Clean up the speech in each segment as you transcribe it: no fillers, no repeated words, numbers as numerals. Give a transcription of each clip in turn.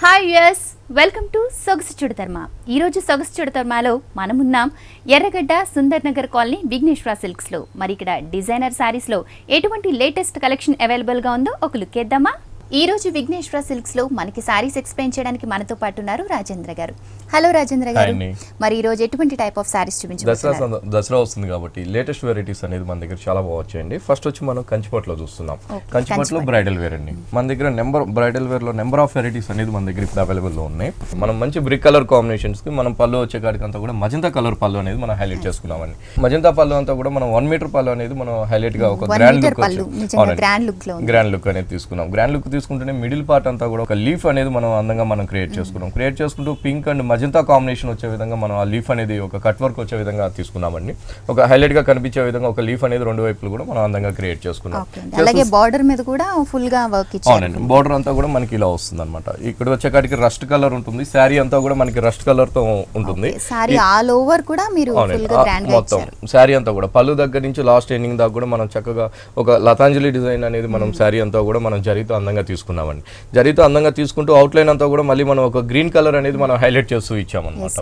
Hi yes welcome to సొగసు చుడతర్మ. ఈరోజు సొగసు చుడతర్మలో మనమున్నాం ఎర్రగడ్డ సుందర్ నగర్ కాలనీ విఘ్నేశ్వర సిల్క్స్లో. మరి ఇక్కడ డిజైనర్ శారీస్లో ఎటువంటి లేటెస్ట్ కలెక్షన్ అవైలబుల్గా ఉందో ఒక లుక్ వేద్దామా? ఈ రోజు విఘ్నేశ్వర సిల్క్స్ లో మనకి సారీస్ ఎక్స్ప్లెయిన్ చేయడానికి మనతో పాటు ఉన్నారు రాజేంద్ర గారు. హలో రాజేంద్ర గారు, మరి ఈ రోజు ఎటువంటి టైప్ ఆఫ్ సారీస్ చూపించబోతున్నారు? దసరా వస్తుంది కాబట్టి లేటెస్ట్ వెరైటీస్ అనేది మన దగ్గర చాలా బాగుంటాయండి. ఫస్ట్ వచ్చి మనం కంచిపట్లో చూస్తున్నాం. కంచిపట్లో బ్రైడల్ వేర్ అండి. మన దగ్గర బ్రైడల్ వేర్ లో నెంబర్ ఆఫ్ వెరైటీస్ అనేది మన దగ్గర ఇప్పుడు అవైలబుల్ లో ఉన్నాయి. మనం మంచి బ్రిక్ కలర్ కాంబినేషన్స్ కి మనం పళ్ళు వచ్చే కాడికి అంతా కూడా మజంతా కలర్ పళ్ళు అనేది మనం హైలైట్ చేసుకున్నామండి. మజంతా పళ్ళు అంతా కూడా మనం 1 మీటర్ పళ్ళు అనేది మనం హైలైట్ గా ఒక గ్రాండ్ లుక్ అనేది తీసుకున్నాం. గ్రాండ్ లుక్ తీసుకుంటేనే మిడిల్ పార్ట్ అంతా కూడా ఒక లీఫ్ అనేది మనం అందంగా మనం క్రియేట్ చేసుకున్నాం. క్రియేట్ చేసుకుంటూ పింక్ అండ్ మజంతా కాంబినేషన్ వచ్చే విధంగా మనం ఆ లీఫ్ అనేది ఒక కట్ వర్క్ వచ్చే విధంగా తీసుకున్నామండి. ఒక హైలైట్ గా కనిపించే విధంగా ఒక లీఫ్ అనేది రెండు వైపులు కూడా మనం అందంగా క్రియేట్ చేసుకున్నాం. అలాగే బార్డర్ మీద కూడా ఫుల్ గా వర్క్ ఇచ్చారు. అవునండి, బార్డర్ అంతా కూడా మనకి ఇలా వస్తుంది అనమాట. ఇక్కడ వచ్చేకాడికి రస్ట్ కలర్ ఉంటుంది. శారీ అంతా కూడా మనకి రస్ట్ కలర్ తో ఉంటుంది. శారీ ఆల్ ఓవర్ కూడా మీరు ఫుల్ గా గ్రాండ్ గా మొత్తం శారీ అంతా కూడా పళ్ళు దగ్గర నుంచి లాస్ట్ ఎండింగ్ దాకా కూడా మనం చక్కగా ఒక లతాంజలి డిజైన్ అనేది మనం శారీ అంతా కూడా మనం జరీతో అందంగా తీసుకున్నామండి. జరీతో అందంగా తీసుకుంటూ అవుట్ లైన్ అంతా కూడా మళ్ళీ మనం ఒక గ్రీన్ కలర్ అనేది మనం హైలైట్ చేస్తూ ఇచ్చామన్నమాట.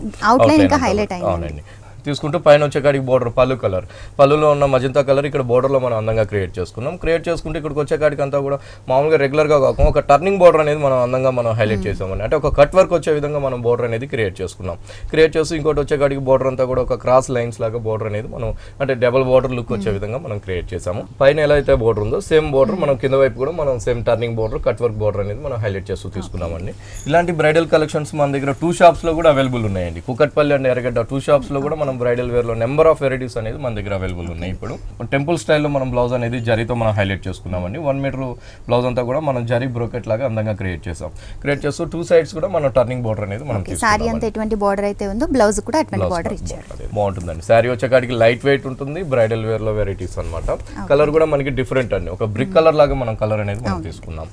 అవునండి, తీసుకుంటూ పైన వచ్చేకాడికి బోర్డర్ పళ్ళు కలర్, పళ్ళులో ఉన్న మజంతా కలర్ ఇక్కడ బోర్డర్లో మనం అందంగా క్రియేట్ చేసుకున్నాం. క్రియేట్ చేసుకుంటే ఇక్కడికి వచ్చేకాడికి అంతా కూడా మామూలుగా రెగ్యులర్గా కాకుండా ఒక టర్నింగ్ బోర్డర్ అనేది మనం అందంగా మనం హైలైట్ చేసామని, అంటే ఒక కట్ వర్క్ వచ్చే విధంగా మనం బోర్డర్ అనేది క్రియేట్ చేసుకున్నాం. క్రియేట్ చేసి ఇంకోటి వచ్చేకాడికి బోర్డర్ అంతా కూడా ఒక క్రాస్ లైన్స్ లాగా బోర్డర్ అనేది మనం అంటే డబుల్ బోర్డర్ లుక్ వచ్చే విధంగా మనం క్రియేట్ చేసాము. పైన ఎలా అయితే బోర్డర్ ఉందో సేమ్ బోర్డర్ మనం కింద వైపు కూడా మనం same turning border cut work border అనేది మనం హైలైట్ చేస్తూ తీసుకున్నామండి. ఇలాంటి బ్రైడల్ కలెక్షన్స్ మన దగ్గర 2 షాప్స్ లో కూడా అవైలబుల్ ఉన్నాయండి. కుకట్పల్లి అండ్ ఎర్రగడ్డ 2 షాప్స్ లో కూడా మనం బ్రైడల్ వేర్ లో నెంబర్ ఆఫ్ వెరైటీస్ అనేది మన దగ్గర అవైలబుల్ ఉన్నాయి. ఇప్పుడు టెంపుల్ స్టైల్లో మనం బ్లౌజ్ అనేది జరీతో మనం హైలైట్ చేసుకున్నామండి. 1 మీటర్ బ్లౌజ్ అంతా కూడా మనం జరీ బ్రోకెట్ లాగా అందంగా క్రియేట్ చేసాం. క్రియేట్ చేస్తూ 2 సైడ్స్ కూడా మనం టర్నింగ్ బోర్డర్ అనేది మనం సారీ అంతా ఎటువంటి బోర్డర్ అయితే ఉందో బ్లౌజ్ కూడా అటువంటి బోర్డర్ ఇచ్చారు. బాగుంటుందండి. సారీ వచ్చేకాడికి లైట్ వెయిట్ ఉంటుంది. బ్రైడల్ వేర్ లో వెరైటీస్ అన్నమాట. కలర్ కూడా మనకి డిఫరెంట్ అండి. ఒక బ్రిక్ కలర్ లాగా మనం కలర్ అనేది మనం తీసుకున్నాం.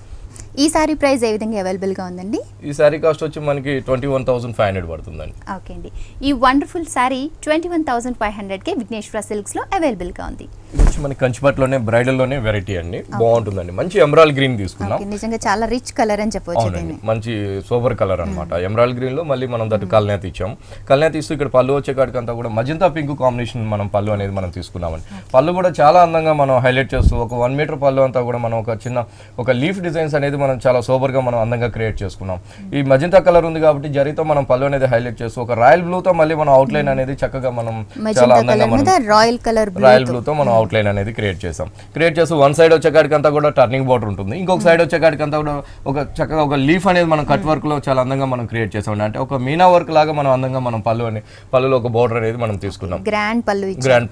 ఈ సారీ ప్రైస్ ఏ విధంగా అవైలబుల్ గా ఉందండి? ఈ సారీ కాస్ట్ వచ్చి మనకి 21,500 పడుతుందండి. ఓకే అండి, ఈ వండర్ఫుల్ సారీ 21,500 కి విఘ్నేశ్వర సిల్క్స్ లో అవైలబుల్ గా ఉంది. ఇది వచ్చి మనకి కంచిపట్లోనే బ్రైడల్ లోనే వెరైటీ అండి. బాగుంటుందండి. మంచి ఎమరాల్డ్ గ్రీన్ తీసుకున్నాం. నిజంగా చాలా రిచ్ కలర్ అని చెప్పొచ్చు. మంచి సూపర్ కలర్ అన్నమాట. ఎమరాల్డ్ గ్రీన్ లో మళ్ళీ మనం దట్టు కల్నేత ఇచ్చాం. కల్నేత ఇస్తూ ఇక్కడ పళ్ళు వచ్చే కాడికి అంతా కూడా మజంతా పింక్ కాంబినేషన్ మనం పళ్ళు అనేది మనం తీసుకున్నామండి. పళ్ళు కూడా చాలా అందంగా మనం హైలైట్ చేస్తూ ఒక 1 మీటర్ పళ్ళు అంతా కూడా మనం ఒక చిన్న ఒక లీఫ్ డిజైన్స్ అనేది మనం చాలా సూపర్ గా మనం అందంగా క్రియేట్ చేసుకున్నాం. ఈ మజంతా కలర్ ఉంది కాబట్టి జరీతో మనం పళ్ళు అనేది హైలైట్ చేస్తూ ఒక రాయల్ బ్లూ తో మళ్ళీ మనం అవుట్ లైన్ అనేది చక్కగా మనం చాలా అందంగా మనం రాయల్ బ్లూ తో మనం అవుట్ లైన్ అనేది క్రియేట్ చేసాం. క్రియేట్ చేస్తూ 1 సైడ్ వచ్చే కాడికి అంతా కూడా టర్నింగ్ బోర్డర్ ఉంటుంది. ఇంకొక సైడ్ వచ్చే కాడికి అంతా కూడా ఒక చక్కగా ఒక లీఫ్ అనేది మనం కట్ వర్క్ లో చాలా అందంగా మనం క్రియేట్ చేసాం. అంటే ఒక మీనా వర్క్ లాగా మనం అందంగా మనం పళ్ళులో ఒక బోర్డర్ అనేది మనం తీసుకున్నాం. గ్రాండ్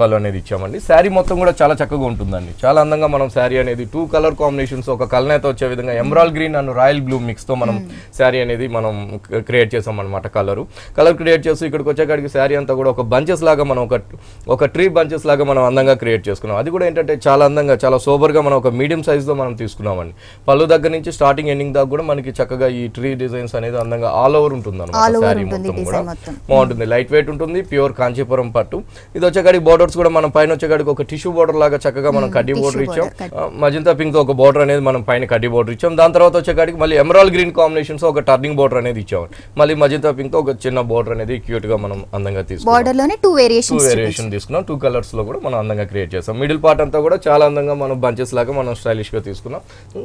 పళ్ళు అనేది ఇచ్చామండి. శారీ మొత్తం కూడా చాలా చక్కగా ఉంటుందండి. చాలా అందంగా మనం శారీ అనేది 2 కలర్ కాంబినేషన్స్ ఒక కల్నేత వచ్చే విధంగా emerald green and royal blue mix తో మనం శారీ అనేది మనం క్రియేట్ చేసాం అనమాట. కలర్ క్రియేట్ చేసి ఇక్కడికి వచ్చేకాడికి శారీ అంతా కూడా ఒక బంచెస్ లాగా మనం ఒక ట్రీ బంచెస్ లాగా మనం అందంగా క్రియేట్ చేసుకున్నాం. అది కూడా ఏంటంటే చాలా అందంగా చాలా సూపర్ గా మనం ఒక మీడియం సైజ్ లో మనం తీసుకున్నామండి. పళ్ళు దగ్గర నుంచి స్టార్టింగ్ ఎండింగ్ దాకా కూడా మనకి చక్కగా ఈ ట్రీ డిజైన్స్ అనేది అందంగా ఆల్ ఓవర్ ఉంటుంది అనమాట. శారీ మొత్తం కూడా బాగుంటుంది. లైట్ వెయిట్ ఉంటుంది. ప్యూర్ కాంచీపురం పట్టు. ఇది వచ్చేకాడికి బోర్డర్స్ కూడా మనం పైన వచ్చేకాడికి ఒక టిష్యూ బోర్డర్ లాగా చక్కగా మనం కడ్డీ బోర్డర్ ఇచ్చాం. మజంతా పింక్ తో ఒక బోర్డర్ అనేది మనం పైన కడ్డీ బోర్డర్ ఇచ్చాం. దాని తర్వాత వచ్చేకాడికి మళ్ళీ ఎమరాల్డ్ గ్రీన్ కాంబినేషన్స్ ఒక టర్నింగ్ బోర్డర్ అనేది ఇచ్చాం. మళ్ళీ మజంతా పింక్ తో ఒక చిన్న బోర్డర్ అనేది క్యూట్ గా మనం అందంగా తీసుకున్నాం. బోర్డర్ లోనే 2 వేరియేషన్ తీసుకున్నాం. 2 కలర్స్ లో కూడా మనం అందంగా క్రియేట్ చేసాం. మిడిల్ పార్ట్ అంతా కూడా చాలా అందంగా మనం బంచెస్ లాగా మనం స్టైలిష్ గా తీసుకున్నాం.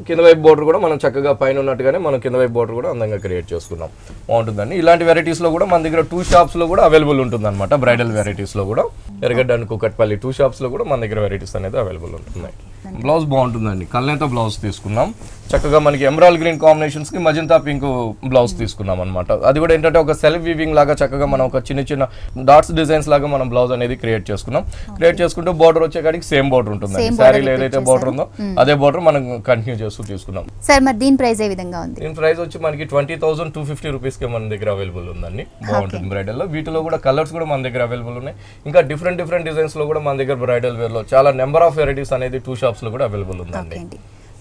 కింద వైపు బోర్డర్ కూడా మనం చక్కగా పైన ఉన్నట్టుగానే మనం కింద వైపు బోర్డర్ కూడా అందంగా క్రియేట్ చేసుకున్నాం. బాగుంటుందండి. ఇలాంటి వెరైటీస్ లో కూడా మన దగ్గర 2 షాప్స్ లో కూడా అవైలబుల్ ఉంటుంది అనమాట. బ్రైడల్ వెరైటీస్ లో కూడా ఎర్రగడ్డ అండ్ కుకట్పల్లి 2 షాప్స్ లో కూడా మన దగ్గర వెరైటీస్ అనేది అవైలబుల్ ఉంటున్నాయి. బ్లౌజ్ బాగుంటుందండి. కల్నేత బ్లౌజ్ తీసుకున్నాం. చక్కగా మనకి ఎమరాల్డ్ గ్రీన్ కాంబినేషన్స్ కి మజంతా పింక్ బ్లౌజ్ తీసుకున్నాం అనమాట. అది కూడా ఏంటంటే ఒక సెల్ఫ్ వీవింగ్ లాగా చక్కగా మనం ఒక చిన్న చిన్న డాట్స్ డిజైన్స్ లాగా మనం బ్లౌజ్ అనేది క్రియేట్ చేసుకున్నాం. క్రియేట్ చేసుకుంటూ బోర్డర్ వచ్చే కాడికి సేమ్ బోర్డర్ ఉంటుంది. శారీలో ఏదైతే బోర్డర్ ఉందో అదే బోర్డర్ మనం కంటిన్యూ చేస్తూ తీసుకున్నాం. సార్ మరి దీని ప్రైస్ ఏ విధంగా ఉంది? దీని ప్రైస్ వచ్చి మనకి 20,250 రూపీస్ కి మన దగ్గర అవైలబుల్ ఉందండి. బాగుంటుంది బ్రైడల్ లో. వీటిలో కూడా కలర్స్ కూడా మన దగ్గర అవైలబుల్ ఉన్నాయి. ఇంకా డిఫరెంట్ డిజైన్స్ లో కూడా మన దగ్గర బ్రైడల్ వేర్ లో చాలా నెంబర్ ఆఫ్ వెరైటీస్ అనేది 2 షాప్స్ లో కూడా అవైలబుల్ ఉందండి.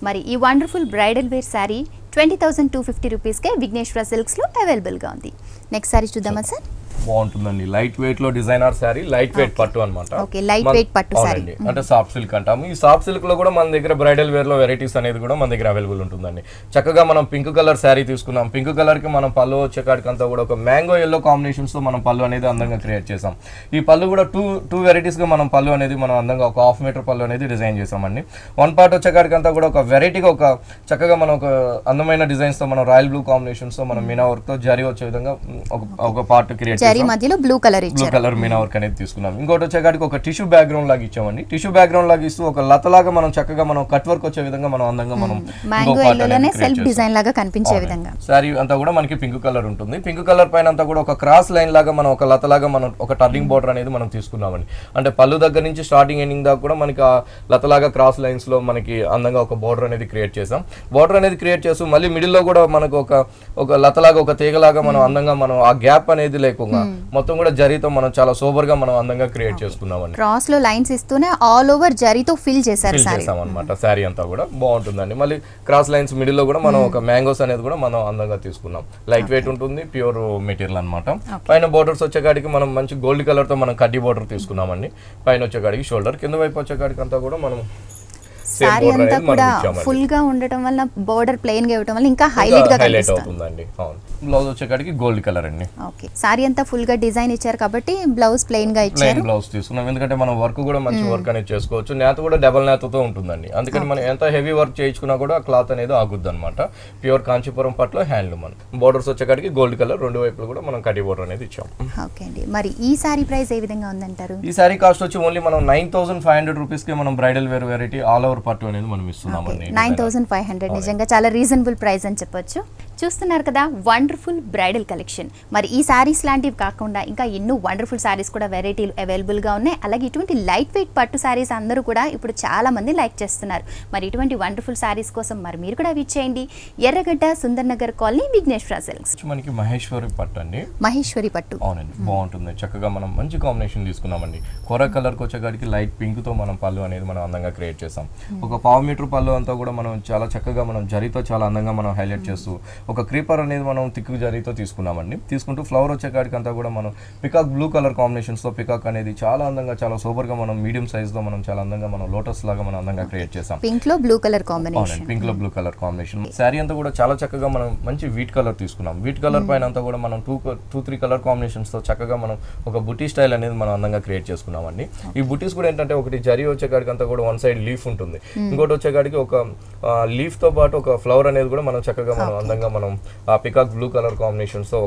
మరి ఈ wonderful bridal wear sari 20,250 rupees K Vighneshwara silks లో అవైలబుల్ గా ఉంది. నెక్స్ట్ సారీ చూద్దామా సార్? బాగుంటుందండి. లైట్ వెయిట్ లో డిజైనర్ శారీ, లైట్ వెయిట్ పట్టు అనమాట. ఓకే, లైట్ వెయిట్ పట్టు శారీ అంటే సాఫ్ట్ సిల్క్ అంటాము. ఈ సాఫ్ట్ సిల్క్ లో కూడా మన దగ్గర బ్రైడల్ వేర్ లో వెరైటీస్ అనేది కూడా మన దగ్గర అవైలబుల్ ఉంటుందండి. చక్కగా మనం పింక్ కలర్ శారీ తీసుకున్నాం. పింక్ కలర్ కి మనం పళ్ళు వచ్చేకాడికి అంతా కూడా ఒక మ్యాంగో ఎల్లో కాంబినేషన్స్ తో మనం పళ్ళు అనేది అందంగా క్రియేట్ చేసాం. ఈ పళ్ళు కూడా టూ వెరైటీస్ గా మనం పళ్ళు అనేది మనం అందంగా ఒక హాఫ్ మీటర్ పళ్ళు అనేది డిజైన్ చేసామండి. వన్ పార్ట్ వచ్చేకాడికి అంతా కూడా ఒక వెరైటీగా ఒక చక్కగా మనం ఒక అందమైన డిజైన్స్ తో మనం రాయల్ బ్లూ కాంబినేషన్స్ తో మనం మీనా వర్క్ తో జరీ వచ్చే విధంగా ఒక పార్ట్ క్రియేట్ జరీ మధ్యలో బ్లూ కలర్ మీనా వర్క్ అనేది తీసుకున్నాం. ఇంకోటి వచ్చేకాడికి ఒక టిష్యూ బ్యాక్గ్రౌండ్ లాగా ఇచ్చామండి. టిష్యూ బ్యాక్గ్రౌండ్ లాగా ఇస్తూ ఒక లతలాగా మనం చక్కగా మనం కట్ వర్క్ వచ్చే విధంగా మనం అందంగా మనం మ్యాంగో ఎల్లోనే సెల్ఫ్ డిజైన్ లాగా కనిపించే విధంగా సారీ అంతా కూడా మనకి పింక్ కలర్ ఉంటుంది. పింక్ కలర్ పైన అంతా కూడా ఒక క్రాస్ లైన్ లాగా మనం ఒక లతలాగా మనం ఒక టర్నింగ్ బోర్డర్ అనేది మనం తీసుకున్నామండి. అంటే పళ్ళు దగ్గర నుంచి స్టార్టింగ్ ఎండింగ్ దాకా కూడా మనకి ఆ లతలాగా క్రాస్ లైన్స్ లో మనకి అందంగా ఒక బోర్డర్ అనేది క్రియేట్ చేసాం. బోర్డర్ అనేది క్రియేట్ చేస్తూ మళ్ళీ మిడిల్ లో కూడా మనకు ఒక లతలాగా ఒక తీగలాగా మనం అందంగా మనం ఆ గ్యాప్ అనేది లేకుండా మొత్తం కూడా జరీతో మనం చాలా సూపర్ గా మనం అందంగా క్రియేట్ చేసుకున్నామండి. క్రాస్ లో లైన్స్ ఇస్తూనే ఆల్ ఓవర్ జరీతో ఫిల్ చేశారు అన్నమాట. శారీ అంతా కూడా బాగుంటుందండి. మళ్ళీ క్రాస్ లైన్స్ మిడిల్ లో కూడా మనం ఒక మ్యాంగోస్ అనేది కూడా మనం అందంగా తీసుకున్నాం. లైట్ వెయిట్ ఉంటుంది, ప్యూర్ మెటీరియల్ అనమాట. పైన బోర్డర్స్ వచ్చేకాడికి మనం మంచి గోల్డ్ కలర్ తో మనం కడ్డీ బోర్డర్ తీసుకున్నామండి. పైన వచ్చేకాడికి షోల్డర్, కింద వైపు వచ్చేకాడికి అంతా కూడా మనం సారీ అంతా కూడా ఫుల్ గా ఉండటం వల్ల బోర్డర్ ప్లెయిన్ గా ఇవ్వడం వల్ల ఇంకా హైలైట్ గా అవుతుందండి. అవును, బ్లౌజ్ వచ్చేకాడికి గోల్డ్ కలర్ అండి. ఓకే, సారీ అంతా ఫుల్ గా డిజైన్ ఇచ్చారు కాబట్టి బ్లౌజ్ ప్లెయిన్ గా ఇచ్చారు. ప్లెయిన్ బ్లౌజ్ తీసుకున్నాం ఎందుకంటే మనం వర్క్ కూడా మంచి వర్క్ అనేది చేసుకోవచ్చు. నేత కూడా డబల్ నేతతో ఉంటుందండి. అందుకని మనం ఎంత హెవీ వర్క్ చేయించుకున్నా కూడా క్లాత్ అనేది ఆగుద్ది అనమాట. ప్యూర్ కాంచీపురం పట్ల హ్యాండ్లూమ్ అని. బోర్డర్స్ వచ్చేకాడికి గోల్డ్ కలర్, రెండు వైపులు కూడా మనం కడ్డీ బోర్డర్ అనేది ఇచ్చాం. ఓకే అండి, మరి ఈ సారీ ప్రైస్ ఏ విధంగా ఉందంటారు? ఈ సారీ కాస్ట్ వచ్చి ఓన్లీ మనం 9500 రూపీస్ కి మనం bridal wear variety all over పట్టు అనేది మనం ఇస్తున్నాం. 9500 నిజంగా చాలా రీజనబుల్ ప్రైస్ అని చెప్పొచ్చు. చూస్తున్నారు కదా, వండర్ఫుల్ బ్రైడల్ కలెక్షన్. మరి ఈ సారీస్ లాంటివి కాకుండా ఇంకా ఎన్నో వండర్ఫుల్ సారీస్ కూడా వెరైటీలు అవైలబుల్గా ఉన్నాయి. అలాగే ఇటువంటి లైట్ వెయిట్ పట్టు సారీస్ అందరూ కూడా ఇప్పుడు చాలా మంది లైక్ చేస్తున్నారు. మరి ఇటువంటి వండర్ఫుల్ సారీస్ కోసం మరి మీరు కూడా విచ్చేయండి. Erragadda Sundar Nagar colony, Vighneshwara silks. మనకి మహేశ్వరి పట్టు అండి. మహేశ్వరి పట్టు అవునండి, బాగుంటుంది. చక్కగా మనం మంచి కాంబినేషన్ తీసుకున్నామండి. కొర కలర్కి వచ్చేకాడికి లైట్ పింక్ తో మనం పళ్ళు అనేది మనం అందంగా క్రియేట్ చేసాం. ఒక పావు మీటర్ పళ్ళు అంతా కూడా మనం చాలా చక్కగా మనం జరీతో చాలా అందంగా మనం హైలైట్ చేస్తూ ఒక క్రీపర్ అనేది మనం తిక్కు జరీతో తీసుకున్నామండి. తీసుకుంటూ ఫ్లవర్ వచ్చేకాడికి అంతా కూడా మనం పికాక్ బ్లూ కలర్ కాంబినేషన్స్ తో పికాక్ అనేది చాలా అందంగా చాలా సూపర్ గా మనం మీడియం సైజ్ తో మనం చాలా అందంగా మనం లోటస్ లాగా మనం అందంగా క్రియేట్ చేసాం. పింక్ లో బ్లూ కలర్ కాంబినేషన్. పింక్ లో బ్లూ కలర్ కాంబినేషన్. శారీ అంతా కూడా చాలా చక్కగా మనం మంచి వీట్ కలర్ తీసుకున్నాం. వీట్ కలర్ పైన అంతా కూడా మనం 2-3 కలర్ కాంబినేషన్స్ తో చక్కగా మనం ఒక బుటీ స్టైల్ అనేది మనం అందంగా క్రియేట్ చేసుకున్నామండి. ఈ బుటీస్ కూడా ఏంటంటే ఒకటి జరీ వచ్చేకాడికి అంతా కూడా వన్ సైడ్ లీఫ్ ఉంటుంది, ఇంకోటి వచ్చేకాడికి ఒక లీఫ్ తో పాటు ఒక ఫ్లవర్ అనేది కూడా మనం చక్కగా మనం అందంగా మనం ఆ పికాక్ బ్లూ కలర్ కాంబినేషన్స్ తో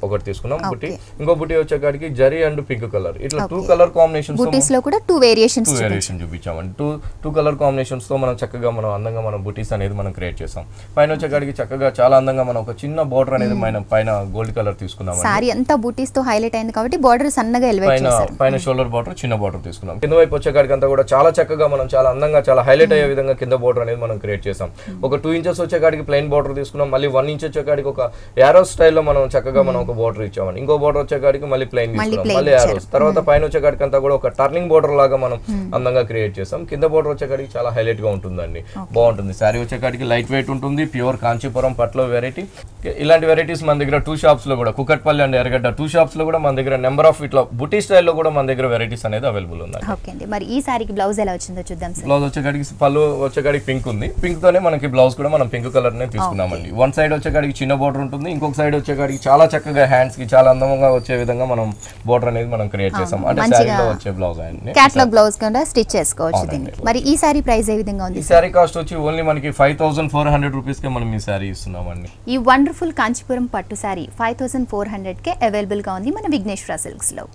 ఒకటి తీసుకున్నాం బుటీ. ఇంకో బుటీ వచ్చేకాడికి జరీ అండ్ పింక్ కలర్, ఇట్లా 2 కలర్ కాంబినేషన్స్ బుటీస్ లో కూడా 2 వేరియేషన్స్ చూపించామండి. 2 కలర్ కాంబినేషన్స్ తో మనం చక్కగా మనం అందంగా మనం బుటీస్ అనేది మనం క్రియేట్ చేసాం. పైన వచ్చేకాడికి చక్కగా చాలా అందంగా మనం ఒక చిన్న బోర్డర్ అనేది పైన గోల్డ్ కలర్ తీసుకున్నాం. సారీ అంతా బుటీస్ తో హైలైట్ అయింది కాబట్టి బోర్డర్ సన్నగా ఎలివేట్ చేశారు. పైన షోల్డర్ బోర్డర్ చిన్న బోర్డర్ తీసుకున్నాం. కింద వైపు వచ్చేకాడికి అంతా కూడా చాలా చక్కగా మనం చాలా అందంగా చాలా హైలైట్ అయ్యే విధంగా కింద బోర్డర్ అనేది మనం క్రియేట్ చేసాం. ఒక 2 ఇంచెస్ వచ్చేకాడికి ప్లెయిన్ బోర్డర్ తీసుకున్నాం. మళ్ళీ 1 ఇంచ్ వచ్చేకాడికి ఒక యారో స్టైల్లో మనం చక్కగా మనం ఒక బోర్డర్ ఇచ్చామండి. ఇంకో బోర్డర్ వచ్చేకాడికి మళ్ళీ ప్లెయిన్ తీసుకున్నాం, మళ్ళీ యారోస్. తర్వాత పైన వచ్చేకాడికి అంతా కూడా ఒక టర్నింగ్ బోర్డర్ లాగా మనం అందంగా క్రియేట్ చేసాం. కింద బోర్డర్ వచ్చేకాడికి చాలా హైలైట్ గా ఉంటుందండి, బాగుంటుంది. శారీ వచ్చేకాడికి లైట్ వెయిట్ ఉంటుంది, ప్యూర్ కాంచీపురం పట్ల వెరైటీ. ఇలాంటి వెరైటీస్ మన దగ్గర 2 షాప్స్ లో కూడా, కుకట్పల్లి అండ్ ఎర్రగడ్డ 2 షాప్స్ లో కూడా మన దగ్గర నెంబర్ ఆఫ్ ఇట్లా బుటీ స్టైల్లో కూడా మన దగ్గర వెరైటీస్ అనేది అవైలబుల్ ఉన్నాయి. ఓకే అండి, మరి ఈ సారీకి బ్లౌజ్ ఎలా వచ్చిందో చూద్దాం సార్. బ్లౌజ్ వచ్చేకాడికి పళ్ళు వచ్చేకాడికి పింక్ ఉంది, పింక్ తోనే మనకి బ్లౌజ్ కూడా మనం పింక్ కలర్ నే తీసుకున్నామండి. వన్ సైడ్ వచ్చేకాడికి చిన్న బోర్డర్ ఉంటుంది, ఇంకొక సైడ్ వచ్చేకాడికి చాలా చక్కగా హ్యాండ్స్ కి చాలా అందంగా వచ్చే విధంగా మనం బోర్డర్ అనేది మనం క్రియేట్ చేసాం. అంటే శారీలో వచ్చే బ్లౌజ్ అండి, క్యాటలాగ్ బ్లౌజ్ కింద స్టిచ్ చేసుకోవచ్చు దీన్ని. మరి ఈ సారీ ప్రైస్ ఏ విధంగా ఉంది? ఈ సారీ కాస్ట్ వచ్చి ఓన్లీ మనకి 5400 రూపీస్ కి మనం ఈ సారీ ఇస్తున్నామండి. ఈ వండర్ఫుల్ కాంచీపురం పట్టు సారీ 5400 కే అవైలబుల్ గా ఉంది మన విఘ్నేశ్వర సిల్క్స్ లో.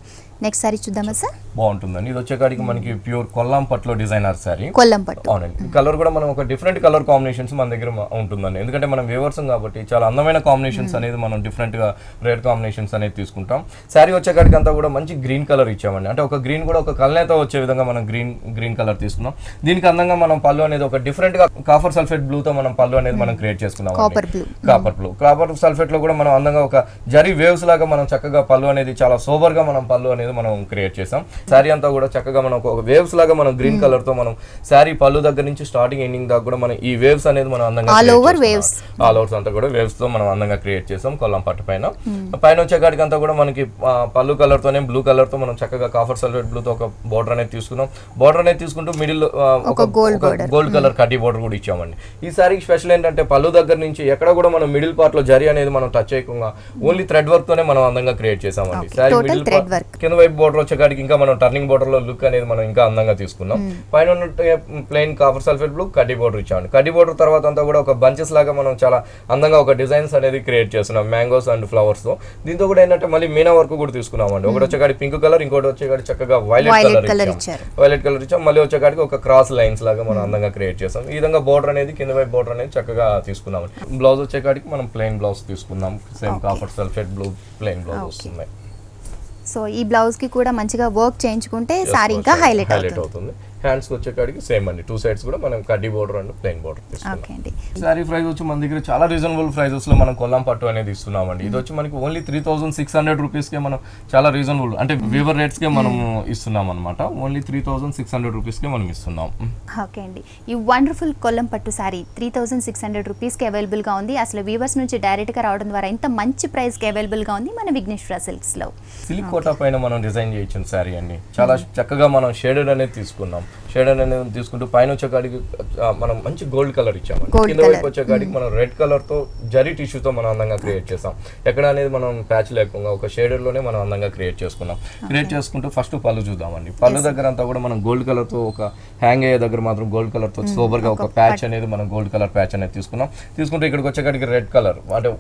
నెక్స్ట్ సారీ చూద్దామా సార్? బాగుంటుందండి. ఇది వచ్చేకాడికి మనకి ప్యూర్ కొల్లాం పట్టులో డిజైనర్ సారీ. కొల్లాం పట్టు. అవునండి. కలర్ కూడా మనం ఒక డిఫరెంట్ కలర్ కాంబినేషన్స్ మన దగ్గర ఉంటుందండి. ఎందుకంటే మనం వేవర్స్ కాబట్టి చాలా అందమైన కాంబినేషన్స్ అనేది మనం డిఫరెంట్ గా రేర్ కాంబినేషన్స్ అనేది తీసుకుంటాం. శారీ వచ్చేకాడికి అంతా కూడా మంచి గ్రీన్ కలర్ ఇచ్చామండి. అంటే ఒక గ్రీన్ కూడా ఒక కల్నేతో వచ్చే విధంగా మనం గ్రీన్ కలర్ తీసుకున్నాం. దీనికి అందంగా మనం పళ్ళు అనేది ఒక డిఫరెంట్ గా కాపర్ సల్ఫేట్ బ్లూ తో మనం పళ్ళు అనేది మనం క్రియేట్ చేసుకున్నాం. కాపర్ సల్ఫేట్ లో కూడా మనం అందంగా ఒక జరీ వేవ్స్ లాగా మనం చక్కగా పళ్ళు అనేది చాలా సోబర్ గా మనం పళ్ళు అనేది అనేది మనం క్రియేట్ చేసాం. శారీ అంతా కూడా చక్కగా మనం ఒక వేవ్స్ లాగా మనం గ్రీన్ కలర్ తో మనం శారీ పళ్ళు దగ్గర నుంచి స్టార్టింగ్ ఎండింగ్ దాకా కూడా మనం ఈ వేవ్స్ అనేది మనం అందంగా ఆల్ ఓవర్స్ అంతా కూడా వేవ్స్ తో మనం అందంగా క్రియేట్ చేసాం కొల్లం పట్టు పైన. పైన వచ్చేకాడికి అంతా కూడా మనకి పళ్ళు కలర్ తోనే బ్లూ కలర్ తో మనం చక్కగా కాఫర్ సల్ఫేట్ బ్లూ తో ఒక బోర్డర్ అనేది తీసుకున్నాం. బోర్డర్ అనేది తీసుకుంటూ మిడిల్ ఒక గోల్డ్ కలర్ కడ్డీ బోర్డర్ కూడా ఇచ్చామండి. ఈ సారీకి స్పెషల్ ఏంటంటే పళ్ళు దగ్గర నుంచి ఎక్కడ కూడా మనం మిడిల్ పార్ట్ లో జరీ అనేది మనం టచ్ చేయకుండా ఓన్లీ థ్రెడ్ వర్క్ తోనే మనం అందంగా క్రియేట్ చేసామండి. సారీ మిడిల్ కింద వైపు బోర్డర్ వచ్చేకాడికి ఇంకా మనం టర్నింగ్ బోర్డర్ లో లుక్ అనేది మనం ఇంకా అందంగా తీసుకున్నాం. పైన ప్లెయిన్ కాఫర్ సల్ఫేట్ బ్లూ కడ్డీ బోర్డర్ ఇచ్చామండి. కడ్డీ బోర్డర్ తర్వాత అంతా కూడా ఒక బంచెస్ లాగా మనం చాలా అందంగా ఒక డిజైన్స్ అనేది క్రియేట్ చేస్తున్నాం మ్యాంగోస్ అండ్ ఫ్లవర్స్ తో. దీంతో కూడా ఏంటంటే మళ్ళీ మీనా వర్క్ కూడా తీసుకున్నామండి. ఒకటి వచ్చేకాడి పింక్ కలర్, ఇంకోటి వచ్చేకాడి చక్కగా వైలెట్ కలర్ ఇచ్చాం. మళ్ళీ వచ్చేకాడికి ఒక క్రాస్ లైన్స్ లాగా మనం అందంగా క్రియేట్ చేసాం. ఈ విధంగా బోర్డర్ అనేది కింద వైపు బోర్డర్ అనేది చక్కగా తీసుకున్నాం. బ్లౌజ్ వచ్చేకాడికి మనం ప్లెయిన్ బ్లౌజ్ తీసుకున్నాం. Same copper sulphate blue plain blouse వస్తుంది. సో ఈ బ్లౌజ్ కి కూడా మంచిగా వర్క్ చేయించుకుంటే సారీ ఇంకా హైలైట్ అవుతుంది. హ్యాండ్స్ వచ్చేకాడికి సేమ్ అండి, 2 సైడ్స్ కూడా మనం కడ్డీ బోర్డర్ అండ్ ప్లెయిన్ బోర్డర్ తీసుకున్నాం. సారీ ప్రైస్ వచ్చి మన దగ్గర చాలా రీజనబుల్ ప్రైజెస్ లో మనం కొల్లం పట్టు అనేది ఇస్తున్నామండి. ఇది వచ్చి మనకి ఓన్లీ 3600 రూపీస్ కే మనం చాలా రీజనబుల్ అంటే వీవర్ రేట్స్ కే మనం ఇస్తున్నాం అనమాట. ఓన్లీ 3600 రూపీస్ కే మనం ఇస్తున్నాం. ఓకే అండి, ఈ వండర్ఫుల్ కొల్లం పట్టు సారీ 3600 రూపీస్ కి అవైలబుల్ గా ఉంది. అసలు వీవర్స్ నుంచి డైరెక్ట్ గా రావడం ద్వారా ఇంత మంచి ప్రైస్ కి అవైలబుల్ గా ఉంది మన విఘ్నేశ్వర సిల్క్స్ లో. సిల్క్ కోటా పైన మనం డిజైన్ చేయించిన సారీ అండి. చాలా చక్కగా మనం షేడెడ్ అనేది తీసుకున్నాం. షేడెడ్ అనేది తీసుకుంటూ పైన వచ్చేకాడికి మనం మంచి గోల్డ్ కలర్ ఇచ్చాము. కింద వైపు వచ్చేకాడికి మనం రెడ్ కలర్ తో జరీ టిష్యూతో మనం అందంగా క్రియేట్ చేసాం. ఎక్కడ అనేది మనం ప్యాచ్ లేకుండా ఒక షేడెడ్ లోనే మనం అందంగా క్రియేట్ చేసుకున్నాం. క్రియేట్ చేసుకుంటూ ఫస్ట్ పళ్ళు చూద్దామండి. పళ్ళు దగ్గర అంతా కూడా మనం గోల్డ్ కలర్ తో ఒక హ్యాంగ్ అయ్యే దగ్గర మాత్రం గోల్డ్ కలర్ తో సోబర్ గా ఒక ప్యాచ్ అనేది మనం గోల్డ్ కలర్ ప్యాచ్ అనేది తీసుకున్నాం. తీసుకుంటే ఇక్కడికి వచ్చేకాడికి రెడ్ కలర్ అంటే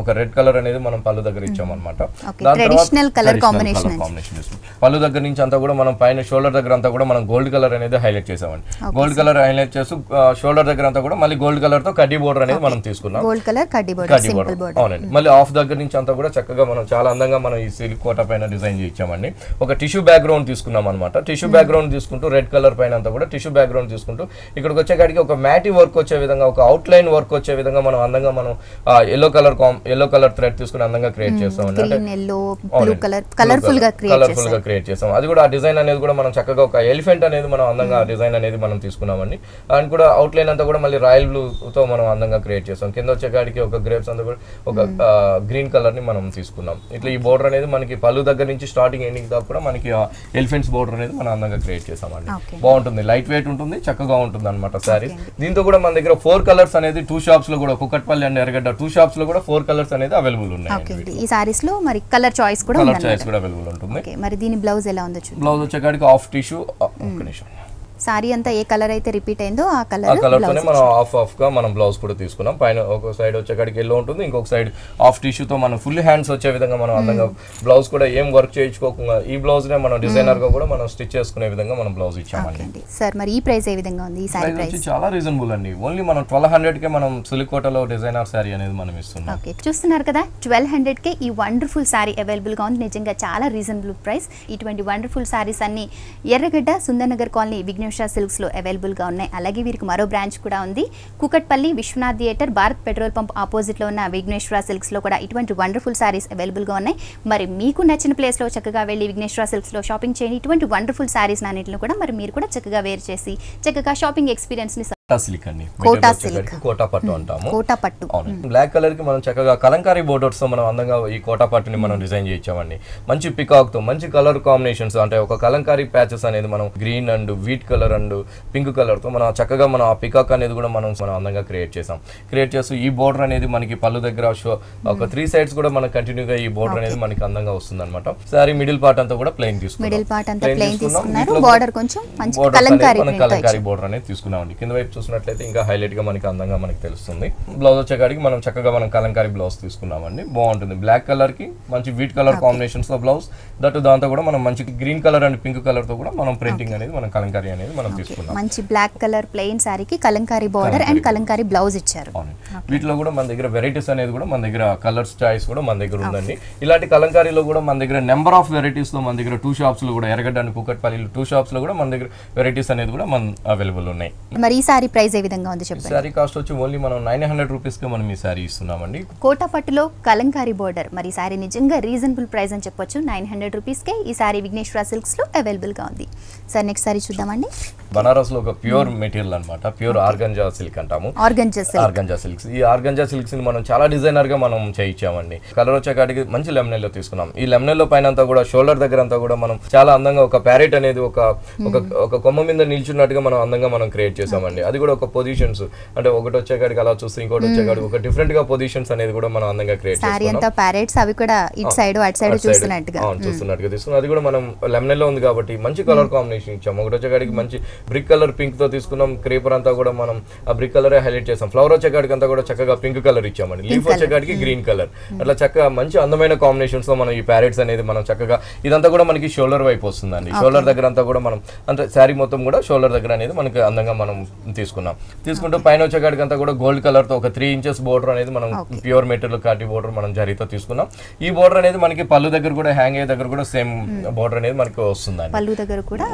ఒక రెడ్ కలర్ అనేది మనం పళ్ళు దగ్గర ఇచ్చాం అనమాట. ట్రెడిషనల్ కలర్ కాంబినేషన్ పళ్ళు దగ్గర నుంచి అంతా కూడా మనం పైన షోల్డర్ దగ్గర అంతా కూడా మనం గోల్డ్ కలర్ అనేది హైలైట్ చేసామండి. గోల్డ్ కలర్ హైలైట్ చేస్తూ షోల్డర్ దగ్గర అంతా కూడా మళ్ళీ గోల్డ్ కలర్ తో కడ్డీ బోర్డర్ అనేది మనం తీసుకున్నాం. గోల్డ్ కలర్ కడ్డీ బోర్డర్ అవునండి. మళ్ళీ ఆఫ్ దగ్గర నుంచి అంతా కూడా చక్కగా మనం చాలా అందంగా మనం ఈ సిల్క్ కోట పైన డిజైన్ చేయించామండి. ఒక టిష్యూ బ్యాక్గ్రౌండ్ తీసుకున్నాం అనమాట. టిష్యూ బ్యాక్గ్రౌండ్ తీసుకుంటూ రెడ్ కలర్ పైన అంతా కూడా టిష్యూ బ్యాక్గ్రౌండ్ తీసుకుంటూ ఇక్కడికి వచ్చేకాడికి ఒక మ్యాటి వర్క్ వచ్చే విధంగా ఒక అవుట్ లైన్ వర్క్ వచ్చే విధంగా మనం అందంగా మనం ఎల్లో కలర్ థ్రెడ్ తీసుకుని అందంగా క్రియేట్ చేస్తామండి. కలర్ఫుల్ గా క్రియేట్ చేస్తాం. అది కూడా ఆ డిజైన్ అనేది కూడా మనం చక్కగా ఒక ఎలిఫెంట్ అనేది మనం అందంగా డిజైన్ అనేది మనం తీసుకున్నామండి. అండ్ కూడా అవుట్ లైన్ అంతా కూడా మళ్ళీ రాయల్ బ్లూ తో మనం అందంగా క్రియేట్ చేస్తాం. కింద వచ్చేకాడికి ఒక గ్రేప్స్ అంతా కూడా ఒక గ్రీన్ కలర్ ని మనం తీసుకున్నాం. ఇట్లా ఈ బోర్డర్ అనేది మనకి పళ్ళు దగ్గర నుంచి స్టార్టింగ్ ఎండింగ్ దాకా కూడా మనకి ఎలిఫెంట్స్ బోర్డర్ అనేది మనం అందంగా క్రియేట్ చేసామండి. బాగుంటుంది, లైట్ వెయిట్ ఉంటుంది, చక్కగా ఉంటుంది అనమాట శారీ. దీంతో కూడా మన దగ్గర 4 కలర్స్ అనేది 2 షాప్స్ లో కూడా కుకట్పల్లి అండ్ ఎర్రగడ్డ 2 షాప్స్ లో కూడా 4 కలర్స్ అనేది అవైలబుల్ ఉన్నాయి. ఈ సారీస్ లో మరి కలర్ చాయిస్ కూడా అవైలబుల్ ఉంటుంది. మరి దీని బ్లౌజ్ ఎలా ఉందో చూద్దాం. బ్లౌజ్ వచ్చేకాడికి ఆఫ్ టిష్యూ సారీ అంతా ఏ కలర్ అయితే రిపీట్ అయిందో ఆ కలర్ తోనే మనం ఆఫ్ గా మనం బ్లౌజ్ కూడా తీసుకున్నాం. పైన ఒక సైడ్ వచ్చేకాడికి ఎల్లో ఉంటుంది, ఇంకొక సైడ్ ఆఫ్ టిష్యూతో మనం ఫుల్ హ్యాండ్స్ వచ్చే విధంగా మనం అందంగా బ్లౌజ్ కూడా ఏం వర్క్ చేయించుకోకుండా ఈ బ్లౌజ్ నే మనం డిజైనర్ గా కూడా మనం స్టిచ్ చేసుకునే విధంగా మనం బ్లౌజ్ ఇచ్చామండి. సార్ మరి ఈ ప్రైస్ ఏ విధంగా ఉంది? ఈ సారీ ప్రైస్ చాలా రీజనబుల్ అండి. ఓన్లీ మనం 1200 కే మనం సిల్క్ కోటలో డిజైనర్ సారీ అనేది మనం ఇస్తున్నాం. ఓకే, చూస్తున్నారు కదా 1200 కే ఈ వండర్ఫుల్ సారీ అవైలబుల్ గా ఉంది. నిజంగా చాలా రీజనబుల్ ప్రైస్. ఇటువంటి వండర్ఫుల్ సారీస్ అన్ని ఎర్రగడ్డ సుందర్నగర్ కాలనీ విఘ్నేశ్వర సిల్క్స్ లో అవైలబుల్ గా ఉన్నాయి. అలాగే వీరికి మరో బ్రాంచ్ కూడా ఉంది, Kukatpally Vishwanath theatre Bharat petrol pump opposite లో ఉన్న విఘ్నేశ్వర సిల్క్స్ లో కూడా ఇటువంటి వండర్ఫుల్ సారీస్ అవైలబుల్ గా ఉన్నాయి. మరి మీకు నచ్చిన ప్లేస్ లో చక్కగా వెళ్ళి విఘ్నేశ్వర సిల్క్స్ లో షాపింగ్ చేయండి. ఇటువంటి వండర్ఫుల్ సారీస్ అన్నింటిని కూడా మరి మీరు కూడా చక్కగా వేర్ చేసి చక్కగా షాపింగ్ ఎక్స్పీరియన్స్ ని కోటా పట్టు అంటాము. కోటా పట్టు బ్లాక్ కలర్ కి మనం చక్కగా కలంకారీ బోర్డర్స్ తో మనం అందంగా ఈ కోటా పట్టుని మనం డిజైన్ చేయించామండి. మంచి పికాక్ తో మంచి కలర్ కాంబినేషన్స్ అంటే ఒక కలంకారీ ప్యాచెస్ అనేది మనం green and wheat colour and pink colour తో మనం చక్కగా మనం ఆ పికాక్ అనేది కూడా మనం అందంగా క్రియేట్ చేసాం. క్రియేట్ చేస్తూ ఈ బోర్డర్ అనేది మనకి పళ్ళు దగ్గర ఒక 3 సైడ్స్ కూడా మనకి కంటిన్యూగా ఈ బోర్డర్ అనేది మనకి అందంగా వస్తుంది అనమాట. సారీ మిడిల్ పార్ట్ అంతా కూడా ప్లెయిన్ తీసుకున్నాం. కలంకారీ బోర్డర్ అనేది తీసుకున్నామండి. కింద వైపు చూసినట్లయితే ఇంకా హైలైట్ గా మనకి అందంగా మనకి తెలుస్తుంది. బ్లౌజ్ వచ్చేకాడికి మనం చక్కగా మనం కలంకారీ బ్లౌజ్ తీసుకున్నామండి. బాగుంటుంది, బ్లాక్ కలర్ కి మంచి వీట్ కలర్ కాంబినేషన్స్ తో బ్లౌజ్ దట్టు దాంతో కూడా మనం మంచి green colour and pink colour తో కూడా మనం ప్రింటింగ్ అనేది మనం కలంకారీ అనేది మనం తీసుకున్నాం. మంచి బ్లాక్ కలర్ ప్లెయిన్ సారీకి Kalamkari border and Kalamkari blouse ఇచ్చారు. వీటిలో కూడా మన దగ్గర వెరైటీస్ అనేది కూడా మన దగ్గర కలర్స్ చాయిస్ కూడా మన దగ్గర ఉందండి. ఇలాంటి కలంకారీలో కూడా మన దగ్గర నెంబర్ ఆఫ్ వెరైటీస్ లో మన దగ్గర 2 షాప్స్ లో కూడా ఎర్రగడ్డ అండ్ కుకట్పల్లి 2 షాప్స్ లో కూడా మన దగ్గర వెరైటీస్ అనేది కూడా మన అవైలబుల్ ఉన్నాయి. మరి ఈ సారీ ప్రైస్ ఏ విధంగా ఉంది చెప్పండి. సారీ కాస్ట్ వచ్చి ఓన్లీ మనం 900 రూపీస్ కి మనం ఈ సారీ ఇస్తున్నామండి. కోటా పట్టులో కలంకారీ బోర్డర్, మరి సారీ నిజంగా రీజనబుల్ ప్రైస్ అని చెప్పొచ్చు. 900 రూపీస్కే ఈ సారీ విఘ్నేశ్వర సిల్క్స్ లో అవైలబుల్ గా ఉంది. సార్ నెక్స్ట్ సారీ చూద్దామండి. బనారస్ లో ఒక ప్యూర్ మెటీరియల్ అన్నమాట, ప్యూర్ ఆర్గంజా సిల్క్ అంటాము. ఆర్గంజా సిల్క్స్, ఈ ఆర్గంజా సిల్క్స్ ని మనం చాలా డిజైనర్ గా మనం చేయించామండి. కలర్ వచ్చేకాడికి మంచి లెమనెల్ లో తీసుకున్నాం. ఈ లెమనెల్ లో పైన అంతా కూడా షోల్డర్ దగ్గర అంతా కూడా మనం చాలా అందంగా ఒక ప్యారెట్ అనేది ఒక కొమ్మ మీద నిల్చున్నట్టుగా మనం అందంగా మనం క్రియేట్ చేసామండి. అది కూడా ఒక పొజిషన్స్, అంటే ఒకటి వచ్చేకాడికి అలా చూస్తే ఇంకోటి వచ్చేకాడికి ఒక డిఫరెంట్ గా పొజిషన్స్ అనేది కూడా మనం అందంగా క్రియేట్ చేస్తున్నాం. ప్యారెట్స్ అవి కూడా ఇటు సైడ్ అటు సైడ్ చూస్తున్నట్టుగా తీసుకున్నాం. అది కూడా మనం లెమనెల్ లో ఉంది కాబట్టి మంచి కలర్ కాంబినేషన్ ఇచ్చాం. ఒకటి వచ్చేకాడికి మంచి బ్రిక్ కలర్ పింక్ తో తీసుకున్నాం. క్రేపర్ అంతా కూడా మనం ఆ బ్రిక్ కలర్ హైలైట్ చేసాం. ఫ్లవర్ వచ్చేకాడికి అంతా కూడా చక్కగా పింక్ కలర్ ఇచ్చామండి. లీఫ్ వచ్చేకాడికి గ్రీన్ కలర్, అట్లా చక్కగా మంచి అందమైన కాంబినేషన్స్ తో మనం ఈ ప్యారెట్స్ అనేది మనం చక్కగా ఇదంతా కూడా మనకి షోల్డర్ వైపు వస్తుందండి. షోల్డర్ దగ్గర అంతా కూడా మనం అంటే శారీ మొత్తం కూడా షోల్డర్ దగ్గర అనేది మనకి అందంగా మనం తీసుకుంటూ పైన వచ్చేకాడికి అంతా కూడా గోల్డ్ కలర్ తో ఒక 3 ఇంచెస్ బోర్డర్ అనేది మనం ప్యూర్ మెటీరియల్ కాటి బోర్డర్ మనం జరీతో తీసుకున్నాం. ఈ బోర్డర్ అనేది మనకి పళ్ళు దగ్గర కూడా హ్యాంగ్ అయ్యే దగ్గర కూడా సేమ్ బోర్డర్ అనేది మనకి వస్తుందండి. పళ్ళు దగ్గర కూడా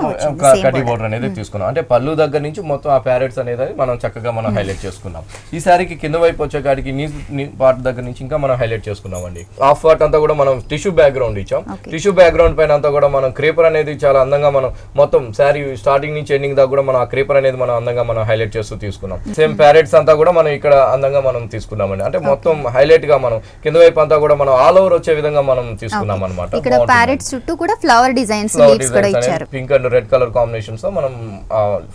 కటి బోర్డర్ అనేది తీసుకున్నాం. అంటే పళ్ళు దగ్గర నుంచి మొత్తం ఆ ప్యారెట్స్ అనేది మనం చక్కగా మనం హైలైట్ చేసుకున్నాం. ఈ సారీకి కింద వైపు వచ్చేకాడికి నీ పార్ట్ దగ్గర నుంచి ఇంకా మనం హైలైట్ చేసుకున్నాం అండి. హాఫ్ పార్ట్ అంతా కూడా మనం టిష్యూ బ్యాక్గ్రౌండ్ ఇచ్చాం. టిష్యూ బ్యాక్గ్రౌండ్ పైన అంతా కూడా మనం క్రేపర్ అనేది చాలా అందంగా మనం మొత్తం శారీ స్టార్టింగ్ నుంచి ఎండింగ్ దాకా కూడా మనం ఆ క్రేపర్ అనేది మనం అందంగా మనం హైలైట్ చేస్తూ తీసుకున్నాం. సేమ్ ప్యారెట్స్ అంతా కూడా మనం ఇక్కడ అందంగా మనం తీసుకున్నామండి. అంటే మొత్తం హైలైట్ గా మనం కింద వైపు అంతా కూడా మనం ఆల్ ఓవర్ వచ్చే విధంగా మనం తీసుకున్నాం అనమాట. ఇక్కడ ప్యారెట్స్ చుట్టూ కూడా flower designs pink and red colour combinations తో మనం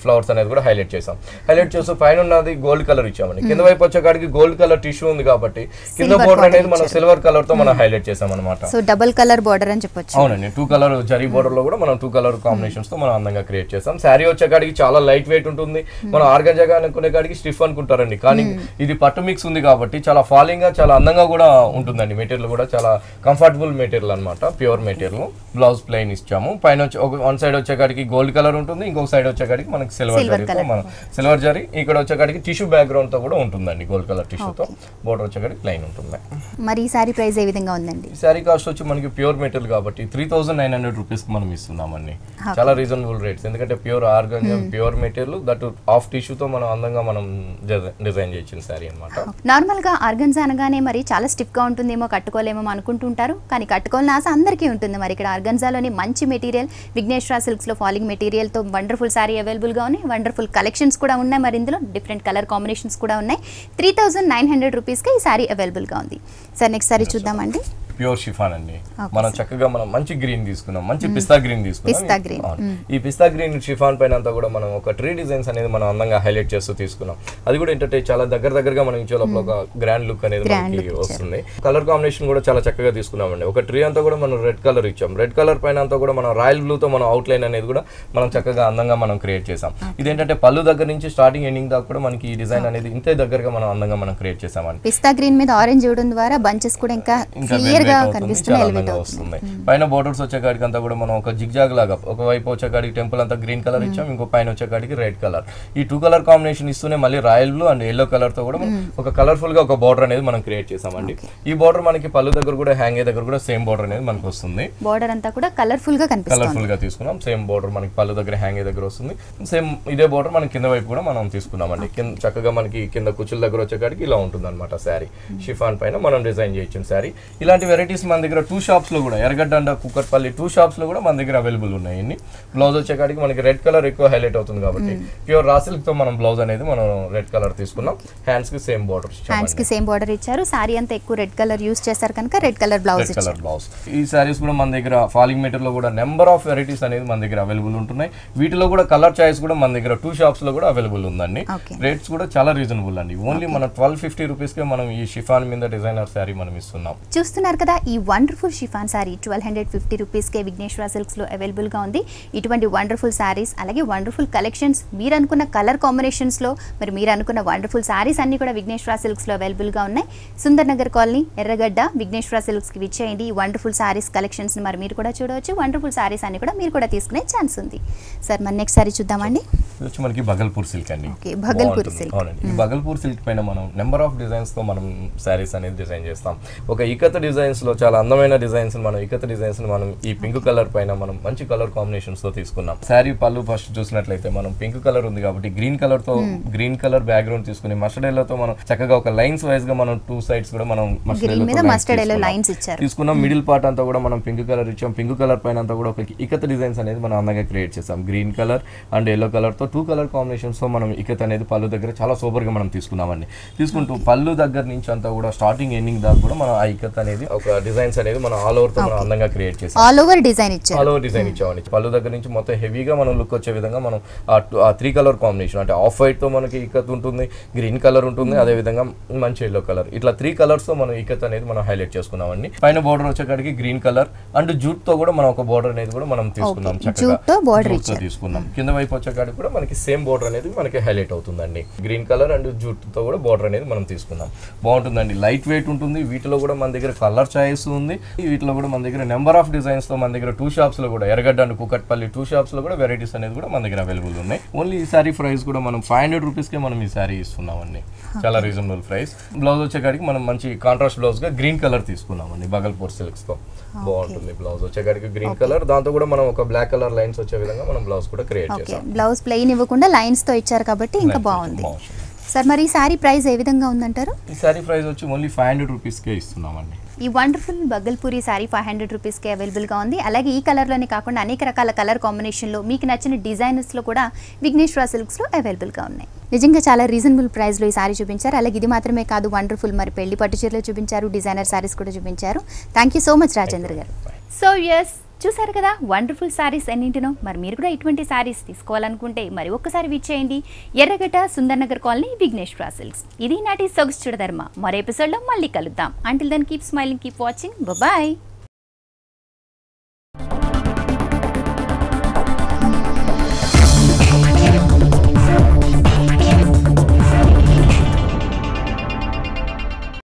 ఫ్లవర్స్ అనేది కూడా హైలైట్ చేసాం. హైలైట్ చేస్తూ పైన ఉన్నది గోల్డ్ కలర్ ఇచ్చామండి. కింద వైపు వచ్చేకాడికి గోల్డ్ కలర్ టిష్యూ ఉంది కాబట్టి కింద బోర్డర్ అనేది మనం సిల్వర్ కలర్ తో మనం హైలైట్ చేసాం అనమాట. సో డబుల్ కలర్ బోర్డర్ అని చెప్పొచ్చు. అవునండి, 2 కలర్ జరీ బోర్డర్ లో కూడా మనం 2 కలర్ కాంబినేషన్స్ తో మనం అందంగా క్రియేట్ చేసాం. శారీ వచ్చేకాడికి చాలా లైట్ వెయిట్ ఉంటుంది. మనం ఆర్గంజాగా అనుకునే కాడికి స్టిఫ్ అనుకుంటారండి, కానీ ఇది పట్టు మిక్స్ ఉంది కాబట్టి చాలా ఫాలింగ్ గా చాలా అందంగా కూడా ఉంటుందండి. మెటీరియల్ కూడా చాలా కంఫర్టబుల్ మెటీరియల్ అనమాట, ప్యూర్ మెటీరియల్. బ్లౌజ్ ప్లెయిన్ ఇచ్చాము. పైన వన్ సైడ్ వచ్చేకాడికి గోల్డ్ కలర్ ఉంటుంది, ఇంకొక సైడ్ వచ్చేకాడికి మనకి సిల్వర్ జరీ, మనం సిల్వర్ జరీ. ఇక్కడ వచ్చేకాడికి టిష్యూ బ్యాక్గ్రౌండ్ తో కూడా ఉంటుందండి, గోల్డ్ కలర్ టిష్యూ తో. బోర్డర్ వచ్చేకాడికి ప్లెయిన్ ఉంటుంది. మరి ఈ సారీ ప్రైస్ ఏ విధంగా ఉందండి? సారీ కాస్ట్ వచ్చి మనకి ప్యూర్ మెటీరియల్ కాబట్టి 3900 రూపీస్ కి మనం ఇస్తున్నామండి. చాలా రీజనబుల్ రేట్స్, ఎందుకంటే pure organza, pure material, that of tissue తో మనం అందంగా మనం డిజైన్ చేసిన సారీ అనమాట. నార్మల్ గా ఆర్గంజా అనగానే మరి చాలా స్టిఫ్ గా ఉంటుందేమో, కట్టుకోలేమో అనుకుంటుంటారు, కానీ కట్టుకోవాలని ఆశ అందరికీ ఉంటుంది. మరి ఇక్కడ ఆర్గంజాలోని మంచి మెటీరియల్ విఘ్నేశ్వర సిల్క్స్ లో ఫాలింగ్ మెటీరియల్ తో వండర్ఫుల్ సారీ అవైలబుల్ గా ఉన్నాయి. వండర్ఫుల్ కలెక్షన్స్ కూడా ఉన్నాయి. మరి ఇందులో డిఫరెంట్ కలర్ కాంబినేషన్స్ కూడా ఉన్నాయి. 3900 రూపీస్ కి ఈ సారీ అవైలబుల్ గా ఉంది. సార్ నెక్స్ట్ సారీ చూద్దామండి. ప్యూర్ షిఫాన్ అండి. మనం చక్కగా మనం మంచి గ్రీన్ తీసుకున్నాం, మంచి పిస్తా గ్రీన్ తీసుకున్నాం. ఈ పిస్తా గ్రీన్ షిఫాన్ పైన అంతా కూడా మనం ఒక 3 డిజైన్స్ అనేది మనం అందంగా హైలైట్ చేస్తూ తీసుకున్నాం. అది కూడా ఏంటంటే చాలా దగ్గరగా మనం ఇచ్చే లోపల ఒక గ్రాండ్ లుక్ అనేది మనకి వస్తుంది. కలర్ కాంబినేషన్ కూడా చాలా చక్కగా తీసుకున్నామండి. ఒక ట్రీ అంతా కూడా మనం రెడ్ కలర్ ఇచ్చాం. రెడ్ కలర్ పైన అంతా కూడా మనం రాయల్ బ్లూ తో మనం అవుట్ లైన్ అనేది కూడా మనం చక్కగా అందంగా మనం క్రియేట్ చేసాం. ఇదేంటంటే పళ్ళు దగ్గర నుంచి స్టార్టింగ్ ఎండింగ్ దాకా కూడా మనకి ఈ డిజైన్ అనేది ఇంతే దగ్గరగా మనం అందంగా మనం క్రియేట్ చేసామండి. పిస్తా గ్రీన్ మీద ఆరెంజ్ ఇవ్వడం ద్వారా బంచెస్ కూడా ఇంకా క్లియర్ గా వస్తుంది. పైన బోర్డర్స్ వచ్చేకాడికి అంతా కూడా మనం ఒక జిగ్జాగ్ లాగా ఒకవైపు వచ్చేకాడికి టెంపుల్ అంతా గ్రీన్ కలర్ ఇచ్చాం, ఇంకో పైన వచ్చేకాడికి రెడ్ కలర్. ఈ 2 కలర్ కాంబినేషన్ ఇస్తూనే మళ్ళీ royal blue and yellow colour తో కూడా ఒక కలర్ఫుల్ గా ఒక బోర్డర్ అనేది మనం క్రియేట్ చేసామండి. ఈ బోర్డర్ మనకి పళ్ళు దగ్గర కూడా హ్యాంగ్ అయ్యే దగ్గర కూడా సేమ్ బోర్డర్ అనేది మనకు వస్తుంది. బోర్డర్ అంతా కూడా కలర్ఫుల్ గా తీసుకున్నాం. సేమ్ బోర్డర్ మనకి పళ్ళు దగ్గర హ్యాంగ్ అయ్యే దగ్గర వస్తుంది. సేమ్ ఇదే బోర్డర్ మనకి కింద వైపు కూడా మనం తీసుకున్నామండి. చక్కగా మనకి కింద కుచ్చుల దగ్గర వచ్చేకాడికి ఇలా ఉంటుంది అనమాట శారీ. షిఫాన్ పైన మనం డిజైన్ చేయొచ్చు శారీ. ఇలాంటి వెరైటీస్ మన దగ్గర 2 షాప్స్ లో కూడా, ఎర్రగడ్డ అండ్ కుక్కట్పల్లి 2 షాప్స్ లో కూడా మన దగ్గర అవైలబుల్ ఉన్నాయి. బ్లౌజ్ వచ్చేకాడికి మనకి రెడ్ కలర్ ఎక్కువ హైలైట్ అవుతుంది కాబట్టి ప్యూర్ రా సిల్క్ తో మనం బ్లౌజ్ అనేది మనం రెడ్ కలర్ తీసుకున్నాం. హ్యాండ్స్ కి సేమ్ బోర్డర్ ఇచ్చారు. సారీ అంతా ఎక్కువ రెడ్ కలర్ యూస్ చేస్తారు కనుక రెడ్ కలర్ బ్లౌజ్. ఈ సారీస్ కూడా మన దగ్గర ఫాలింగ్ మెటీరియల్ లో కూడా నెంబర్ ఆఫ్ వెరైటీస్ అనేది మన దగ్గర అవైలబుల్ ఉంటున్నాయి. వీటిలో కూడా కలర్ చాయిస్ కూడా మన దగ్గర 2 షాప్స్ లో కూడా అవైలబుల్ ఉందండి. రేట్స్ కూడా చాలా రీజనబుల్ అండి. ఓన్లీ మన 1250 రూపీస్ కే మనం ఈ షిఫాన్ మీద డిజైనర్ సారీ మనం ఇస్తున్నాం. చూస్తున్నారు కదా, ఈ wonderful chiffon sorry 1250 rupees K Vighneshwara silks లో అవైలబుల్ గా ఉంది. ఇటువంటి వండర్ఫుల్ సారీస్, అలాగే వండర్ఫుల్ కలెక్షన్స్, మీరు అనుకున్న కలర్ కాంబినేషన్స్ లో మరి మీరు అనుకున్న వండర్ఫుల్ సారీస్ అన్ని కూడా విఘ్నేశ్వర సిల్క్స్ లో అవైలబుల్ గా ఉన్నాయి. సుందర్ నగర్ కాలనీ, ఎర్రగడ్డ, విఘ్నేశ్వర సిల్క్స్ కి విచ్చేయండి. ఈ వండర్ఫుల్ సారీస్ కలెక్షన్స్ మరి మీరు కూడా చూడవచ్చు. వండర్ఫుల్ సారీస్ అన్ని కూడా మీరు కూడా తీసుకునే ఛాన్స్ ఉంది. సార్ మరి నెక్స్ట్ సారీ చూద్దామండి. ఇది వచ్చి మనకి బగల్పూర్ సిల్క్ అండి. అవునండి. ఈ బగల్పూర్ సిల్క్ పైన మనం నెంబర్ ఆఫ్ డిజైన్స్ తో మనం శారీస్ అనేది డిజైన్ చేస్తాం. ఒక ఇకత్ డిజైన్స్ లో చాలా అందమైన డిజైన్స్ మనం ఇకత్ డిజైన్స్ మనం ఈ పింక్ కలర్ పైన మనం మంచి కలర్ కాంబినేషన్స్ తో తీసుకున్నాం. శారీ పళ్ళు ఫస్ట్ చూసినట్లయితే మనం పింక్ కలర్ ఉంది కాబట్టి గ్రీన్ కలర్ తో గ్రీన్ కలర్ బ్యాక్గ్రౌండ్ తీసుకుని మస్టర్డ్ ఎల్లో తో మనం చక్కగా ఒక లైన్స్ వైజ్ గా మనం 2 సైడ్స్ కూడా మనం మస్టర్డ్ ఎల్లో లైన్స్ తీసుకున్నాం. మిడిల్ పార్ట్ అంతా కూడా మనం పింక్ కలర్ ఇచ్చాం. పింక్ కలర్ పైన అంతా కూడా ఒక ఇకత్ డిజైన్స్ అనేది మనం అందంగా క్రియేట్ చేసాం. Green colour and yellow colour తో 2 కలర్ కాంబినేషన్స్ తో మనం ఇకత్ అనేది పళ్ళు దగ్గర చాలా సూపర్ గా మనం తీసుకున్నామండి. తీసుకుంటూ పళ్ళు దగ్గర నుంచి అంతా కూడా స్టార్టింగ్ ఎండింగ్ దాకా కూడా మనం ఆ ఇకత్ అనేది ఒక డిజైన్స్ అనేది మనం ఆల్ ఓవర్ తో మనం అందంగా క్రియేట్ చేసాం. ఆల్ ఓవర్ డిజైన్ ఇచ్చామండి. పళ్ళు దగ్గర నుంచి మొత్తం హెవీగా మనం లుక్ వచ్చే విధంగా మనం ఆ 3 కలర్ కాంబినేషన్ అంటే ఆఫ్ వైట్ తో మనకి ఇకత్ ఉంటుంది, గ్రీన్ కలర్ ఉంటుంది, అదే విధంగా మంచి ఎల్లో కలర్, ఇట్లా 3 కలర్స్ తో మనం ఇకత్ అనేది మనం హైలైట్ చేసుకున్నామండి. పైన బోర్డర్ వచ్చేకాడికి గ్రీన్ కలర్ అండ్ జూట్ తో కూడా మనం ఒక బోర్డర్ అనేది కూడా మనం తీసుకున్నాం. చక్కగా తీసుకున్నాం. కింద వైపు వచ్చేకాడికి కూడా మనకి సేమ్ బోర్డర్ అనేది మనకి హైలైట్ అవుతుందండి. గ్రీన్ కలర్ అండ్ జూట్ తో కూడా బోర్డర్ అనేది మనం తీసుకున్నాం. బాగుంటుందండి. లైట్ వెయిట్ ఉంటుంది. వీటిలో కూడా మన దగ్గర కలర్ చాయిస్ ఉంది. వీటిలో కూడా మన దగ్గర నెంబర్ ఆఫ్ డిజైన్స్ తో మన దగ్గర 2 షాప్స్ లో కూడా ఎర్రగడ్డ అండ్ కూకట్పల్లి 2 షాప్స్ లో కూడా వెరైటీస్ అనేది కూడా మన దగ్గర అవైలబుల్ ఉన్నాయి. ఓన్లీ ఈ సారీ ప్రైస్ కూడా మనం 500 రూపీస్ కే మనం ఈ సారీ ఇస్తున్నామండి. చాలా రీజనబుల్ ప్రైస్. బ్లౌజ్ వచ్చేకాడికి మనం మంచి కాంట్రాస్ట్ బ్లౌజ్ గా గ్రీన్ కలర్ తీసుకున్నామండి బగల్పూర్ సిల్క్స్ తో. బాగుంటుంది. బ్లౌజ్ వచ్చేకాడికి గ్రీన్ కలర్, దాంతో కూడా మనం ఒక బ్లాక్ కలర్ లైన్స్ వచ్చే విధంగా మనం బ్లౌజ్ కూడా క్రియేట్ చేసాం. బ్లౌజ్ ప్లెయిన్ ఇవ్వకుండా లైన్స్ తో ఇచ్చారు కాబట్టి ఇంకా బాగుంది. సార్ మరి ఈ సారీ ప్రైస్ ఏ విధంగా ఉందంటారు? ఈ సారీ ప్రైస్ వచ్చి ఓన్లీ 500 రూపీస్ కే ఇస్తున్నామండి. ఈ వండర్ఫుల్ బగల్పూరి సారీ 500 రూపీస్కి అవైలబుల్గా ఉంది. అలాగే ఈ కలర్లోనే కాకుండా అనేక రకాల కలర్ కాంబినేషన్లో మీకు నచ్చిన డిజైనర్స్లో కూడా విఘ్నేశ్వర సిల్క్స్లో అవైలబుల్గా ఉన్నాయి. నిజంగా చాలా రీజనబుల్ ప్రైస్లో ఈ సారీ చూపించారు. అలాగే ఇది మాత్రమే కాదు, వండర్ఫుల్ మరి పెళ్లి పట్టు చీరలు చూపించారు, డిజైనర్ సారీస్ కూడా చూపించారు. Thank you so much Rajendra garu. So yes, చూసారు కదా వండర్ఫుల్ సారీస్ ఎన్నింటినో. మరి మీరు కూడా ఇటువంటి సారీస్ తీసుకోవాలనుకుంటే మరి ఒక్కసారి విచ్చేయండి ఎర్రగడ్డ సుందర్ నగర్ కాలనీ విఘ్నేశ్వర సిల్క్స్. ఇది నాటి సొగసు చూడధర్మ. మరో ఎపిసోడ్లో మళ్ళీ కలుద్దాం. Until then keep smiling, keep watching. Bye.